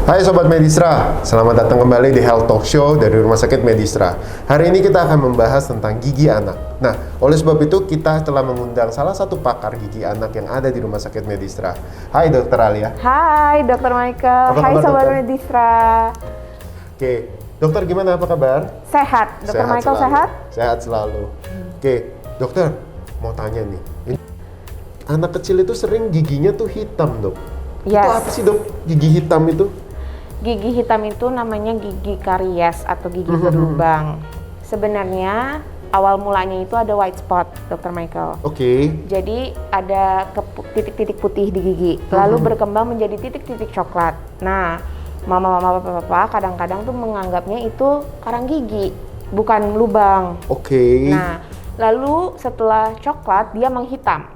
Hai Sobat Medistra, selamat datang kembali di Health Talk Show dari Rumah Sakit Medistra. Hari ini kita akan membahas tentang gigi anak. Nah, oleh sebab itu kita telah mengundang salah satu pakar gigi anak yang ada di Rumah Sakit Medistra. Hai Dr. Alia. Hai Dr. Michael, Apa hai kabar, Sobat dokter? Medistra. Oke, dokter gimana, apa kabar? Sehat, Dr. Michael selalu. sehat? Sehat selalu. Oke, dokter, mau tanya nih. Anak kecil itu sering giginya tuh hitam, dok. Yes. Itu apa sih, dok? Gigi hitam itu? Gigi hitam itu namanya gigi karies atau gigi berlubang. Sebenarnya awal mulanya itu ada white spot, Dr. Michael. Oke. Jadi ada titik-titik putih di gigi, lalu berkembang menjadi titik-titik coklat. Nah, mama-mama papa kadang-kadang tuh menganggapnya itu karang gigi, bukan lubang. Oke. Nah, lalu setelah coklat dia menghitam.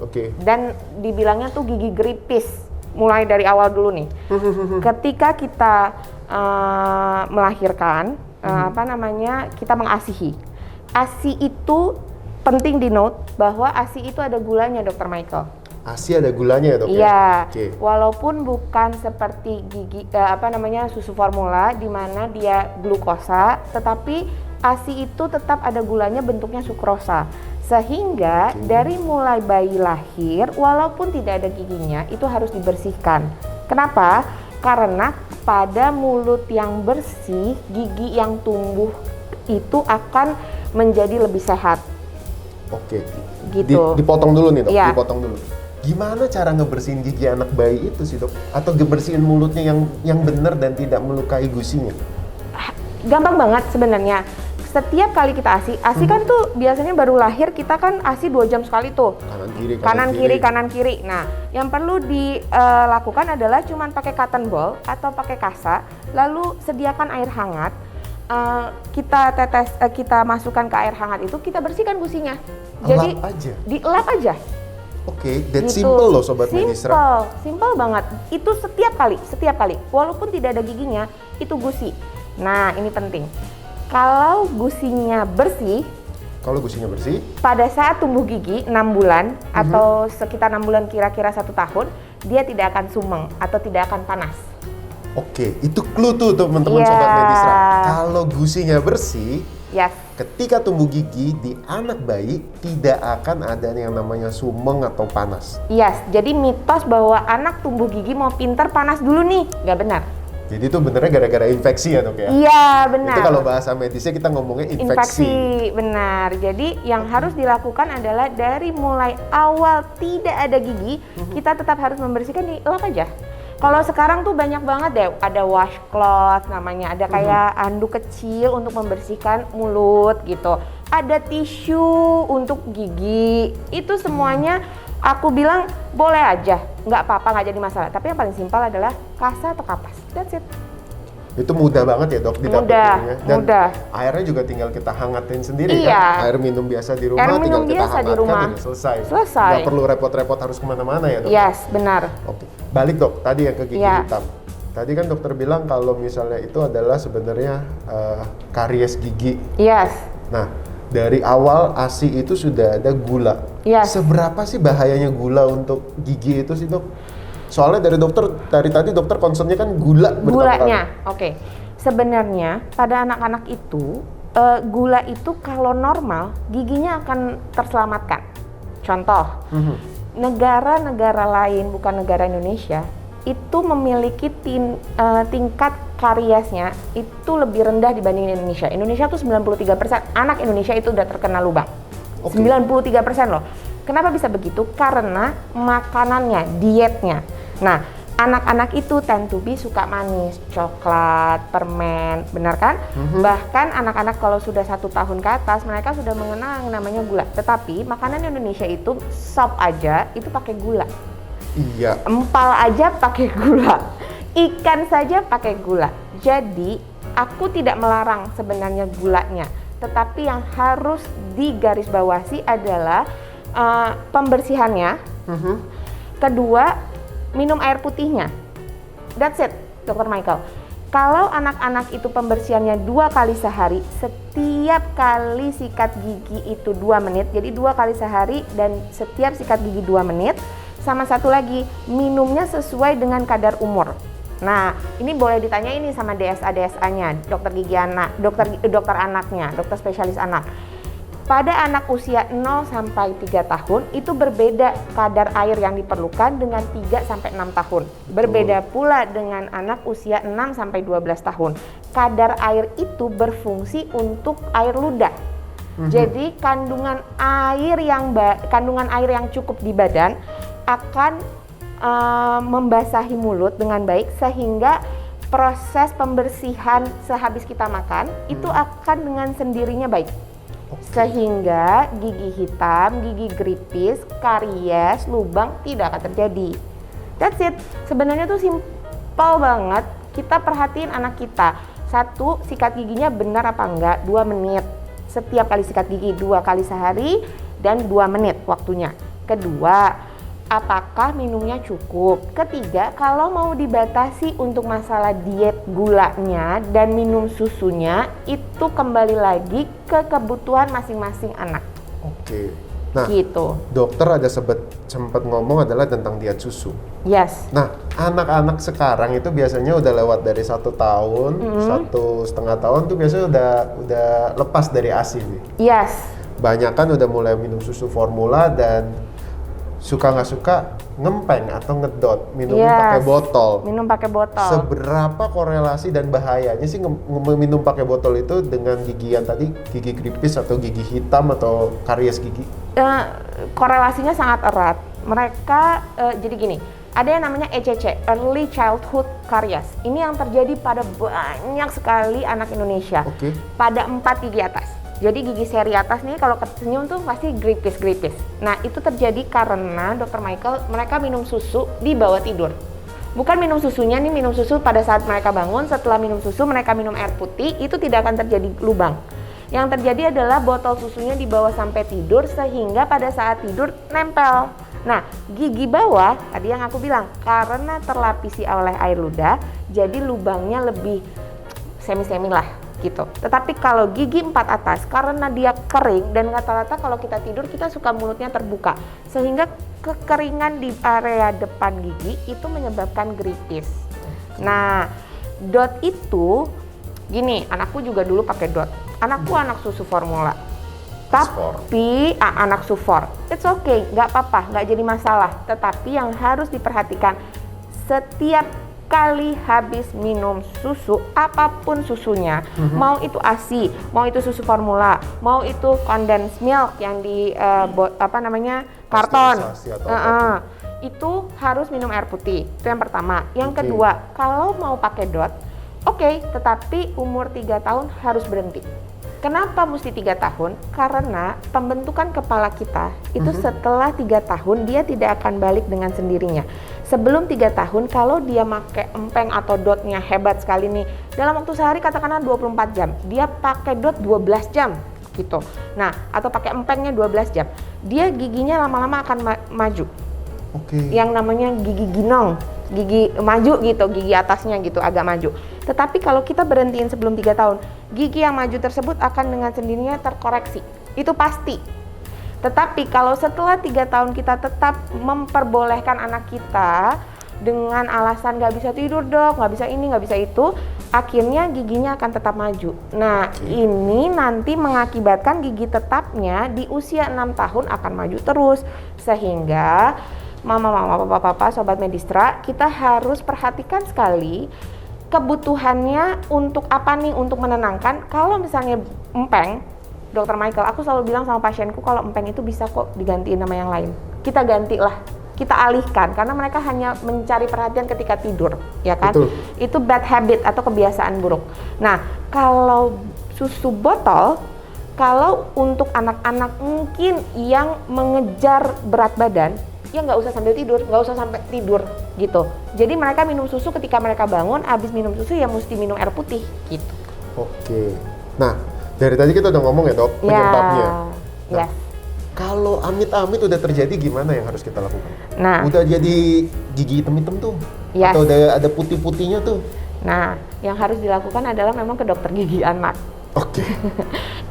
Oke. Dan dibilangnya tuh gigi geripis, mulai dari awal dulu nih. Ketika kita melahirkan, kita mengasihi. ASI itu penting di note bahwa ASI itu ada gulanya, Dr. Michael. ASI ada gulanya ya, dok? Iya. Oke. Walaupun bukan seperti susu formula di mana dia glukosa, tetapi ASI itu tetap ada gulanya, bentuknya sukrosa. Sehingga dari mulai bayi lahir, walaupun tidak ada giginya, itu harus dibersihkan. Kenapa? Karena pada mulut yang bersih, gigi yang tumbuh itu akan menjadi lebih sehat. Oke. Gitu. Dipotong dulu nih, dok. Iya. Dipotong dulu. Gimana cara ngebersihin gigi anak bayi itu sih, dok? Atau ngebersihin mulutnya yang benar dan tidak melukai gusinya? Gampang banget sebenarnya. Setiap kali kita ASI kan tuh biasanya baru lahir kita kan ASI 2 jam sekali tuh. Kanan kiri. Nah, yang perlu dilakukan adalah cuman pakai cotton ball atau pakai kasa, lalu sediakan air hangat. Kita masukkan ke air hangat itu, kita bersihkan gusinya. Jadi dielap aja. Oke, that's Gitu. simple loh Sobat Medistra. Simple banget. Itu setiap kali. Walaupun tidak ada giginya, itu gusi. Nah, ini penting. Kalau gusinya bersih, pada saat tumbuh gigi 6 bulan atau sekitar 6 bulan kira-kira 1 tahun, dia tidak akan sumeng atau tidak akan panas. Oke, itu clue tuh teman-teman Sobat Medistra. Kalau gusinya bersih, ketika tumbuh gigi di anak bayi tidak akan ada yang namanya sumeng atau panas. Yes, jadi mitos bahwa anak tumbuh gigi mau pinter panas dulu nih, nggak benar. Jadi itu benernya gara-gara infeksi ya, dok ya? Iya, benar. Itu kalau bahasa medisnya kita ngomongnya infeksi. Benar. Jadi yang harus dilakukan adalah dari mulai awal tidak ada gigi, kita tetap harus membersihkan, dilap aja. Kalau sekarang tuh banyak banget deh, ada washcloth namanya, ada kayak handuk kecil untuk membersihkan mulut gitu. Ada tisu untuk gigi, itu semuanya aku bilang boleh aja, nggak apa-apa, nggak jadi masalah. Tapi yang paling simpel adalah kasa atau kapas, that's it. Itu mudah banget ya, dok, didapetinnya. Dan mudah. airnya juga tinggal kita hangatin sendiri Iya. kan? Air minum biasa di rumah, Air tinggal minum kita biasa di hangatkan rumah. dan selesai. Nggak perlu repot-repot harus kemana-mana ya, dok? Yes, benar. Oke, balik dok, tadi yang ke gigi Iya. hitam. Tadi kan dokter bilang kalau misalnya itu adalah sebenarnya karies gigi. Yes. Nah, dari awal ASI itu sudah ada gula. Yes. Seberapa sih bahayanya gula untuk gigi itu sih, dok? Soalnya dari tadi dokter concernnya kan gulanya. Oke. Sebenarnya pada anak-anak itu gula itu kalau normal giginya akan terselamatkan. Contoh, negara-negara lain bukan negara Indonesia itu memiliki tingkat kariesnya itu lebih rendah dibanding Indonesia. Indonesia tuh 93% anak Indonesia itu udah terkena lubang. 93% loh. Kenapa bisa begitu? Karena makanannya, dietnya. Nah, anak-anak itu tend to be suka manis, coklat, permen, benar kan? Bahkan anak-anak kalau sudah 1 tahun ke atas, mereka sudah mengenal yang namanya gula. Tetapi makanan Indonesia itu sop aja itu pakai gula. Iya. Empal aja pakai gula. Ikan saja pakai gula. Jadi, aku tidak melarang sebenarnya gulanya. Tetapi yang harus digarisbawahi adalah pembersihannya. Kedua, minum air putihnya. That's it, Dr. Michael. Kalau anak-anak itu pembersihannya 2 kali sehari, setiap kali sikat gigi itu 2 menit, jadi 2 kali sehari dan setiap sikat gigi 2 menit. Sama satu lagi, minumnya sesuai dengan kadar umur. Nah, ini boleh ditanya ini sama DSA-DSA-nya, dokter gigi anak, dokter anaknya, dokter spesialis anak. Pada anak usia 0 sampai 3 tahun itu berbeda kadar air yang diperlukan dengan 3 sampai 6 tahun. Berbeda pula dengan anak usia 6 sampai 12 tahun. Kadar air itu berfungsi untuk air ludah. Jadi kandungan air yang cukup di badan akan membasahi mulut dengan baik sehingga proses pembersihan sehabis kita makan itu akan dengan sendirinya baik. Sehingga gigi hitam, gigi geripis, karies, lubang tidak akan terjadi. That's it. Sebenarnya tuh simpel banget. Kita perhatiin anak kita. 1, sikat giginya benar apa enggak? 2 menit. Setiap kali sikat gigi 2 kali sehari dan 2 menit waktunya. Kedua, apakah minumnya cukup? Ketiga, kalau mau dibatasi untuk masalah diet gulanya dan minum susunya, itu kembali lagi ke kebutuhan masing-masing anak. Oke. Nah, gitu. Dokter ada sempat ngomong adalah tentang diet susu. Yes. Nah, anak-anak sekarang itu biasanya udah lewat dari 1 tahun, 1,5 tahun tuh biasanya udah lepas dari ASI nih. Yes. Banyak kan udah mulai minum susu formula dan suka nggak suka ngempeng atau ngedot minum pakai botol. Minum pakai botol. Seberapa korelasi dan bahayanya sih minum pakai botol itu dengan gigi yang tadi, gigi geripis atau gigi hitam atau karies gigi? Korelasinya sangat erat. Mereka jadi gini, ada yang namanya ECC, Early Childhood Caries. Ini yang terjadi pada banyak sekali anak Indonesia. Pada 4 gigi atas. Jadi gigi seri atas nih kalau senyum tuh pasti gripis. Nah, itu terjadi karena Dr. Michael mereka minum susu di bawah tidur. Bukan minum susunya nih, minum susu pada saat mereka bangun, setelah minum susu mereka minum air putih, itu tidak akan terjadi lubang. Yang terjadi adalah botol susunya dibawa sampai tidur sehingga pada saat tidur nempel. Nah, gigi bawah tadi yang aku bilang karena terlapisi oleh air ludah, jadi lubangnya lebih semi-semi lah gitu. Tetapi kalau gigi 4 atas karena dia kering dan rata-rata kalau kita tidur kita suka mulutnya terbuka sehingga kekeringan di area depan gigi itu menyebabkan gripis. Nah, dot itu gini, anakku juga dulu pakai dot. Anakku anak susu formula. Tapi anak sufor. It's okay, nggak apa-apa, nggak jadi masalah. Tetapi yang harus diperhatikan setiap kali habis minum susu, apapun susunya, mau itu ASI, mau itu susu formula, mau itu condensed milk yang di karton, itu harus minum air putih. Itu yang pertama. Yang kedua, kalau mau pakai dot, tetapi umur 3 tahun harus berhenti. Kenapa mesti 3 tahun? Karena pembentukan kepala kita itu setelah 3 tahun dia tidak akan balik dengan sendirinya. Sebelum 3 tahun kalau dia pakai empeng atau dotnya hebat sekali nih, dalam waktu sehari katakanlah 24 jam, dia pakai dot 12 jam gitu. Nah, atau pakai empengnya 12 jam, dia giginya lama-lama akan maju. Yang namanya gigi ginong, gigi maju gitu, gigi atasnya gitu agak maju. Tetapi kalau kita berhentiin sebelum 3 tahun, gigi yang maju tersebut akan dengan sendirinya terkoreksi. Itu pasti. Tetapi kalau setelah 3 tahun kita tetap memperbolehkan anak kita dengan alasan nggak bisa tidur dok, nggak bisa ini, nggak bisa itu, akhirnya giginya akan tetap maju. Nah, ini nanti mengakibatkan gigi tetapnya di usia 6 tahun akan maju terus. Sehingga mama, papa, sobat Medistra, kita harus perhatikan sekali kebutuhannya untuk apa nih, untuk menenangkan. Kalau misalnya empeng, Dr. Michael, aku selalu bilang sama pasienku kalau empeng itu bisa kok digantiin nama yang lain. Kita gantilah, kita alihkan karena mereka hanya mencari perhatian ketika tidur, ya kan? Betul. Itu bad habit atau kebiasaan buruk. Nah, kalau susu botol, kalau untuk anak-anak mungkin yang mengejar berat badan, ya nggak usah sambil tidur, nggak usah sampai tidur gitu. Jadi mereka minum susu ketika mereka bangun, habis minum susu ya mesti minum air putih gitu. Nah, dari tadi kita udah ngomong ya dok, penyebabnya. Nah, kalau amit-amit udah terjadi gimana yang harus kita lakukan? Nah, udah jadi gigi hitam-hitam tuh, atau udah ada putih-putihnya tuh. Nah, yang harus dilakukan adalah memang ke dokter gigi anak.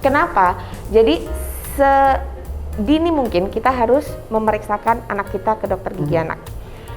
Kenapa? Jadi sedini mungkin kita harus memeriksakan anak kita ke dokter gigi anak.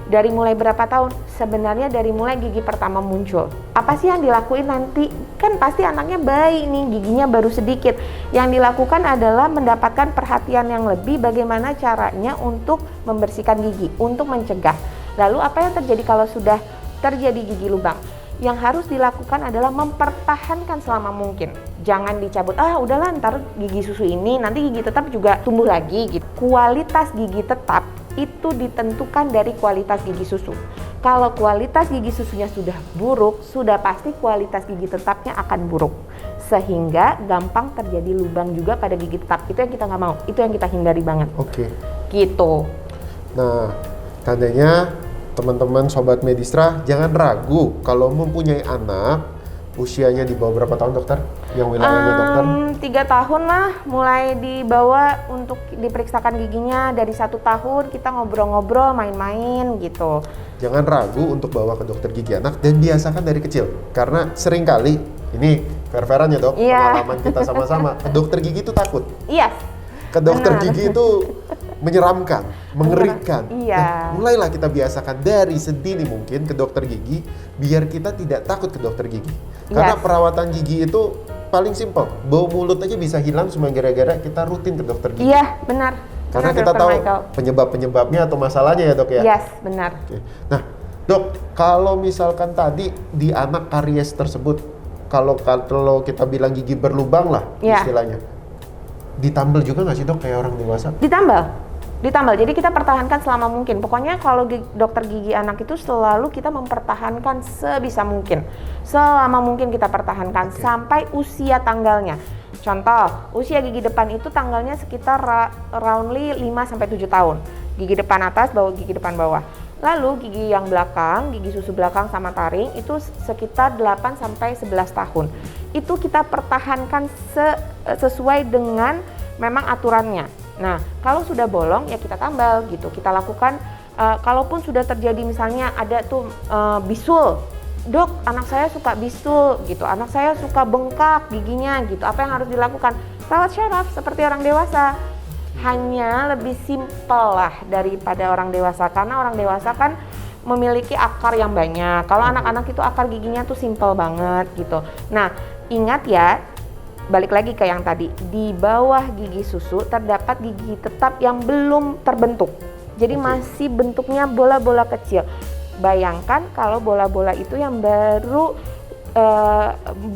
Dari mulai berapa tahun? Sebenarnya dari mulai gigi pertama muncul. Apa sih yang dilakuin nanti? Kan pasti anaknya bayi nih, giginya baru sedikit. Yang dilakukan adalah mendapatkan perhatian yang lebih, bagaimana caranya untuk membersihkan gigi, untuk mencegah. Lalu apa yang terjadi kalau sudah terjadi gigi lubang? Yang harus dilakukan adalah mempertahankan selama mungkin. Jangan dicabut, udahlah ntar gigi susu ini, nanti gigi tetap juga tumbuh lagi gitu. Kualitas gigi tetap itu ditentukan dari kualitas gigi susu. Kalau kualitas gigi susunya sudah buruk, sudah pasti kualitas gigi tetapnya akan buruk. Sehingga gampang terjadi lubang juga pada gigi tetap. Itu yang kita nggak mau, itu yang kita hindari banget. Oke. Gitu. Nah, tandanya teman-teman Sobat Medistra jangan ragu kalau mempunyai anak usianya di bawah berapa tahun dokter? Yang wilayahnya dokter? 3 tahun lah mulai dibawa untuk diperiksakan giginya. Dari 1 tahun kita ngobrol-ngobrol, main-main gitu. Jangan ragu untuk bawa ke dokter gigi anak dan biasakan dari kecil. Karena seringkali, ini fair-fairan ya dok, pengalaman kita sama-sama, ke dokter gigi itu takut. Iya. Ke dokter gigi itu menyeramkan, mengerikan. Iya. Nah, mulailah kita biasakan dari sedini mungkin ke dokter gigi, biar kita tidak takut ke dokter gigi. Karena perawatan gigi itu paling simpel, bau mulut aja bisa hilang cuma gara-gara kita rutin ke dokter gigi. Iya, benar. Karena benar, kita Dr. tahu Michael. penyebab-penyebabnya atau masalahnya ya dok ya. Yes, benar. Oke. Nah dok, kalau misalkan tadi di anak karies tersebut, kalau kita bilang gigi berlubang lah istilahnya, ditambal juga nggak sih dok kayak orang dewasa? Ditambal. Jadi kita pertahankan selama mungkin. Pokoknya kalau dokter gigi anak itu selalu kita mempertahankan sebisa mungkin. Selama mungkin kita pertahankan sampai usia tanggalnya. Contoh, usia gigi depan itu tanggalnya sekitar roundly 5-7 tahun. Gigi depan atas, gigi depan bawah. Lalu gigi yang belakang, gigi susu belakang sama taring itu sekitar 8-11 tahun. Itu kita pertahankan sesuai dengan memang aturannya. Nah, kalau sudah bolong ya kita tambal gitu. Kita lakukan, kalaupun sudah terjadi misalnya ada tuh bisul, dok anak saya suka bisul gitu, anak saya suka bengkak giginya gitu. Apa yang harus dilakukan? Rawat syaraf seperti orang dewasa. Hanya lebih simpel lah daripada orang dewasa, karena orang dewasa kan memiliki akar yang banyak. Kalau anak-anak itu akar giginya tuh simpel banget gitu. Nah, ingat ya, balik lagi ke yang tadi, di bawah gigi susu terdapat gigi tetap yang belum terbentuk. Jadi masih bentuknya bola-bola kecil. Bayangkan kalau bola-bola itu yang baru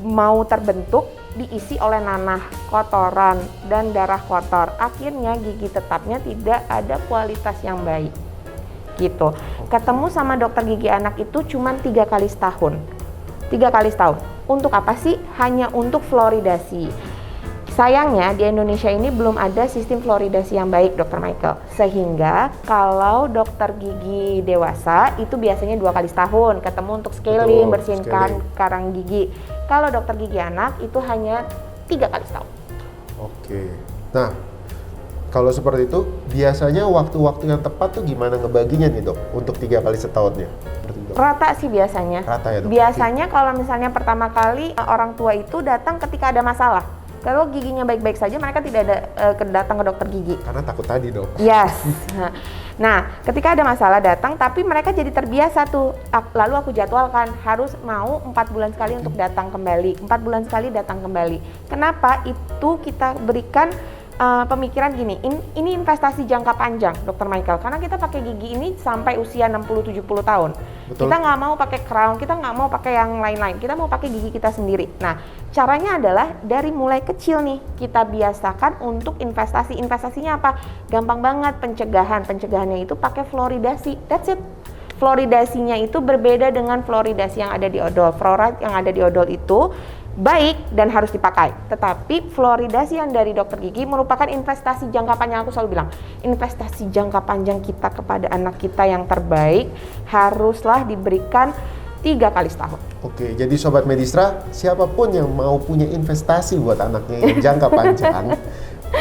mau terbentuk, diisi oleh nanah, kotoran, dan darah kotor. Akhirnya gigi tetapnya tidak ada kualitas yang baik. Gitu. Ketemu sama dokter gigi anak itu cuma 3 kali setahun. 3 kali setahun. Untuk apa sih? Hanya untuk fluoridasi. Sayangnya di Indonesia ini belum ada sistem fluoridasi yang baik, Dr. Michael. Sehingga kalau dokter gigi dewasa itu biasanya 2 kali setahun ketemu untuk scaling, bersihin karang gigi. Kalau dokter gigi anak itu hanya 3 kali setahun. Oke. Nah, kalau seperti itu biasanya waktu-waktu yang tepat tuh gimana ngebaginya nih dok untuk 3 kali setahunnya? Rata sih biasanya. Rata ya dok? Biasanya kalau misalnya pertama kali orang tua itu datang ketika ada masalah. Kalau giginya baik-baik saja, mereka tidak ada datang ke dokter gigi. Karena takut tadi dok. Yes. Nah, ketika ada masalah datang, tapi mereka jadi terbiasa tuh. Lalu aku jadwalkan harus mau 4 bulan sekali untuk datang kembali. 4 bulan sekali datang kembali. Kenapa? Itu kita berikan pemikiran gini, ini investasi jangka panjang, Dr. Michael, karena kita pakai gigi ini sampai usia 60-70 tahun. Betul. Kita nggak mau pakai crown, kita nggak mau pakai yang lain-lain, kita mau pakai gigi kita sendiri. Nah, caranya adalah dari mulai kecil nih, kita biasakan untuk investasi. Investasinya apa? Gampang banget, pencegahannya itu pakai fluoridasi, that's it. Fluoridasinya itu berbeda dengan fluoridasi yang ada di odol. Fluoride yang ada di odol itu baik dan harus dipakai, tetapi fluoridasi yang dari dokter gigi merupakan investasi jangka panjang. Aku selalu bilang, investasi jangka panjang kita kepada anak kita yang terbaik haruslah diberikan 3 kali setahun. Oke, jadi Sobat Medistra, siapapun yang mau punya investasi buat anaknya yang jangka panjang,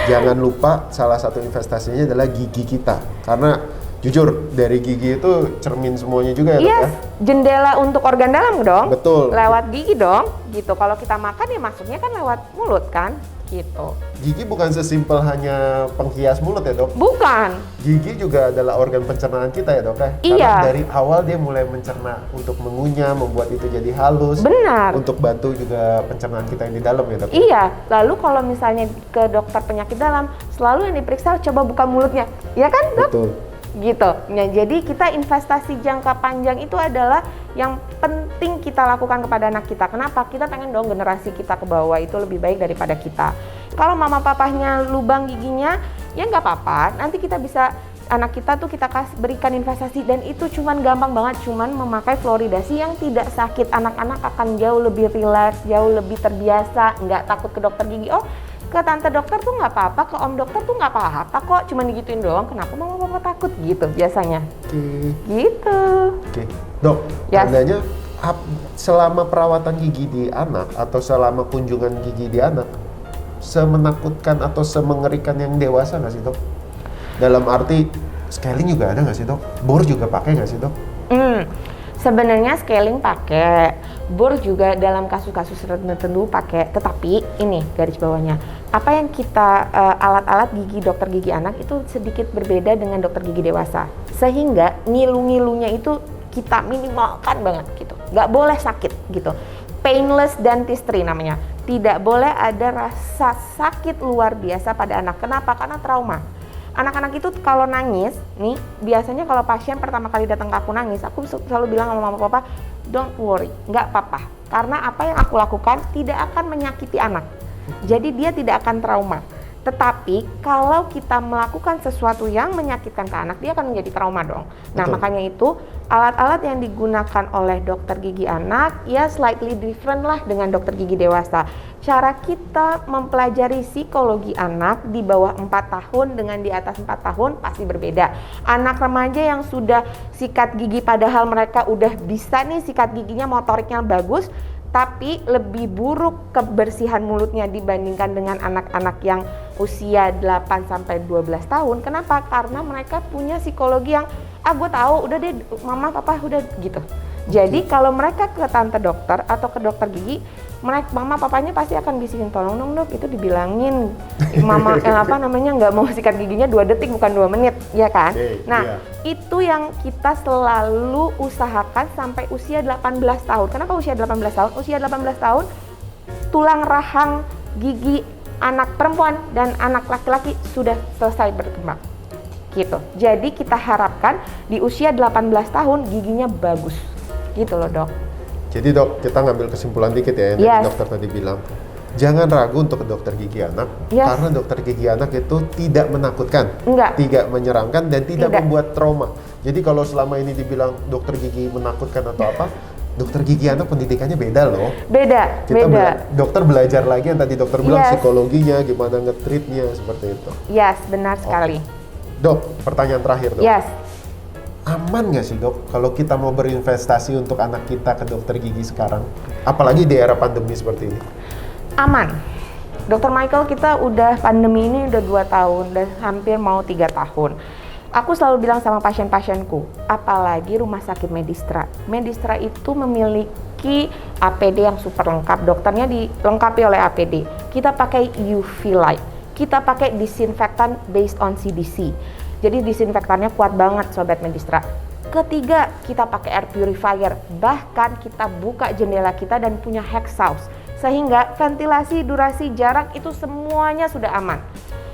jangan lupa salah satu investasinya adalah gigi kita. Karena jujur, dari gigi itu cermin semuanya juga ya dok ya? Jendela untuk organ dalam dong. Betul. Lewat gigi dong, gitu. Kalau kita makan ya masuknya kan lewat mulut kan. gitu. Gigi bukan sesimpel hanya penghias mulut ya dok? Bukan. Gigi juga adalah organ pencernaan kita ya dok ya? Iya. Karena dari awal dia mulai mencerna untuk mengunyah, membuat itu jadi halus. Benar. Untuk bantu juga pencernaan kita yang di dalam ya dok? Iya, lalu kalau misalnya ke dokter penyakit dalam, selalu yang diperiksa coba buka mulutnya, ya kan dok? Betul. Gitu. Nah, jadi kita investasi jangka panjang itu adalah yang penting kita lakukan kepada anak kita. Kenapa? Kita pengen dong generasi kita ke bawah itu lebih baik daripada kita. Kalau mama papahnya lubang giginya, ya nggak apa-apa. Nanti kita bisa, anak kita tuh kita berikan investasi, dan itu cuman gampang banget, cuman memakai fluoridasi yang tidak sakit. Anak-anak akan jauh lebih rileks, jauh lebih terbiasa, nggak takut ke dokter gigi. Oh, ke tante dokter tuh nggak apa-apa, ke om dokter tuh nggak apa-apa kok, cuman digituin doang. Kenapa mama papa takut gitu biasanya? Oke. Gitu. Oke. Dok, Yes. tandanya selama perawatan gigi di anak atau selama kunjungan gigi di anak, semenakutkan atau semengerikan yang dewasa nggak sih dok? Dalam arti scaling juga ada nggak sih dok? Bor juga pakai nggak sih dok? Sebenarnya scaling pakai, bor juga dalam kasus-kasus tertentu pakai. Tetapi ini garis bawahnya, apa yang kita alat-alat gigi dokter gigi anak itu sedikit berbeda dengan dokter gigi dewasa. Sehingga ngilu-ngilunya itu kita minimalkan banget gitu. Nggak boleh sakit gitu. Painless dentistry namanya. Tidak boleh ada rasa sakit luar biasa pada anak. Kenapa? Karena trauma. Anak-anak itu kalau nangis, nih biasanya kalau pasien pertama kali datang ke aku nangis, aku selalu bilang sama mama papa, don't worry, nggak apa-apa. Karena apa yang aku lakukan tidak akan menyakiti anak. Jadi dia tidak akan trauma. Tetapi kalau kita melakukan sesuatu yang menyakitkan ke anak, dia akan menjadi trauma dong. Nah, Betul. makanya itu alat-alat yang digunakan oleh dokter gigi anak ya slightly different lah dengan dokter gigi dewasa. Cara kita mempelajari psikologi anak di bawah 4 tahun dengan di atas 4 tahun pasti berbeda. Anak remaja yang sudah sikat gigi padahal mereka udah bisa nih sikat giginya, motoriknya bagus, tapi lebih buruk kebersihan mulutnya dibandingkan dengan anak-anak yang usia 8-12 tahun. Kenapa? Karena mereka punya psikologi yang gue tahu, udah deh mama papa udah gitu. Jadi kalau mereka ke tante dokter atau ke dokter gigi, mama papanya pasti akan bisikin, tolong dong dok itu dibilangin mama nggak mau sikat giginya 2 detik bukan 2 menit, ya kan? Nah, itu yang kita selalu usahakan sampai usia 18 tahun. Kenapa usia 18 tahun? Usia 18 tahun tulang rahang gigi anak perempuan dan anak laki-laki sudah selesai berkembang. Gitu. Jadi kita harapkan di usia 18 tahun giginya bagus. Gitu loh dok. Jadi dok, kita ngambil kesimpulan dikit ya yang Yes. dokter tadi bilang. Jangan ragu untuk ke dokter gigi anak, Yes. karena dokter gigi anak itu tidak menakutkan, Enggak. tidak menyeramkan, dan tidak Tidak. membuat trauma. Jadi kalau selama ini dibilang dokter gigi menakutkan atau apa, dokter gigi anak pendidikannya beda loh. Beda. Dokter belajar lagi yang tadi dokter bilang, Yes. psikologinya, gimana nge-treatnya, seperti itu. Yes, benar sekali. Dok, pertanyaan terakhir dok. Yes. Aman nggak sih dok kalau kita mau berinvestasi untuk anak kita ke dokter gigi sekarang? Apalagi di era pandemi seperti ini. Aman. Dokter Michael, kita udah pandemi ini udah 2 tahun dan hampir mau 3 tahun. Aku selalu bilang sama pasien-pasienku, apalagi rumah sakit Medistra. Medistra itu memiliki APD yang super lengkap, dokternya dilengkapi oleh APD. Kita pakai UV light, kita pakai disinfektan based on CDC. Jadi disinfektannya kuat banget sobat Medistra. Ketiga, kita pakai air purifier, bahkan kita buka jendela kita dan punya exhaust. Sehingga ventilasi, durasi, jarak itu semuanya sudah aman.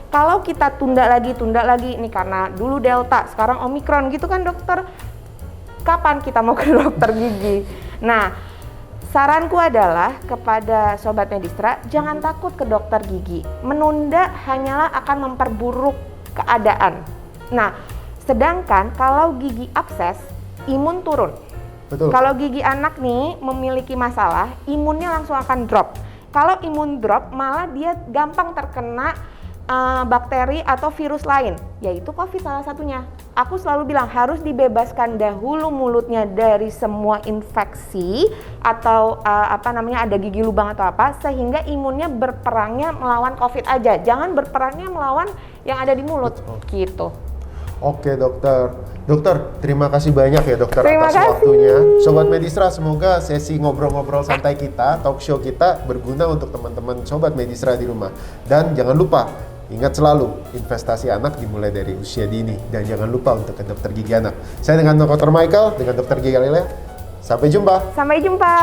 Kalau kita tunda lagi, ini karena dulu Delta, sekarang Omicron gitu kan dokter. Kapan kita mau ke dokter gigi? Nah, saranku adalah kepada sobat Medistra, jangan takut ke dokter gigi. Menunda hanyalah akan memperburuk keadaan. Nah, sedangkan kalau gigi abses, imun turun. Betul. Kalau gigi anak nih memiliki masalah, imunnya langsung akan drop. Kalau imun drop, malah dia gampang terkena bakteri atau virus lain, yaitu COVID salah satunya. Aku selalu bilang harus dibebaskan dahulu mulutnya dari semua infeksi atau ada gigi lubang atau apa, sehingga imunnya berperangnya melawan COVID aja. Jangan berperangnya melawan yang ada di mulut. Betul. Gitu. Oke dokter. Dokter, terima kasih banyak ya dokter Terima atas kasih. waktunya. Sobat Medistra, semoga sesi ngobrol-ngobrol santai kita, talk show kita berguna untuk teman-teman Sobat Medistra di rumah. Dan jangan lupa, ingat selalu, investasi anak dimulai dari usia dini. Dan jangan lupa untuk ke dokter gigi anak. Saya dengan Dr. Michael, dengan Dr. Gigi Galilea. Sampai jumpa. Sampai jumpa.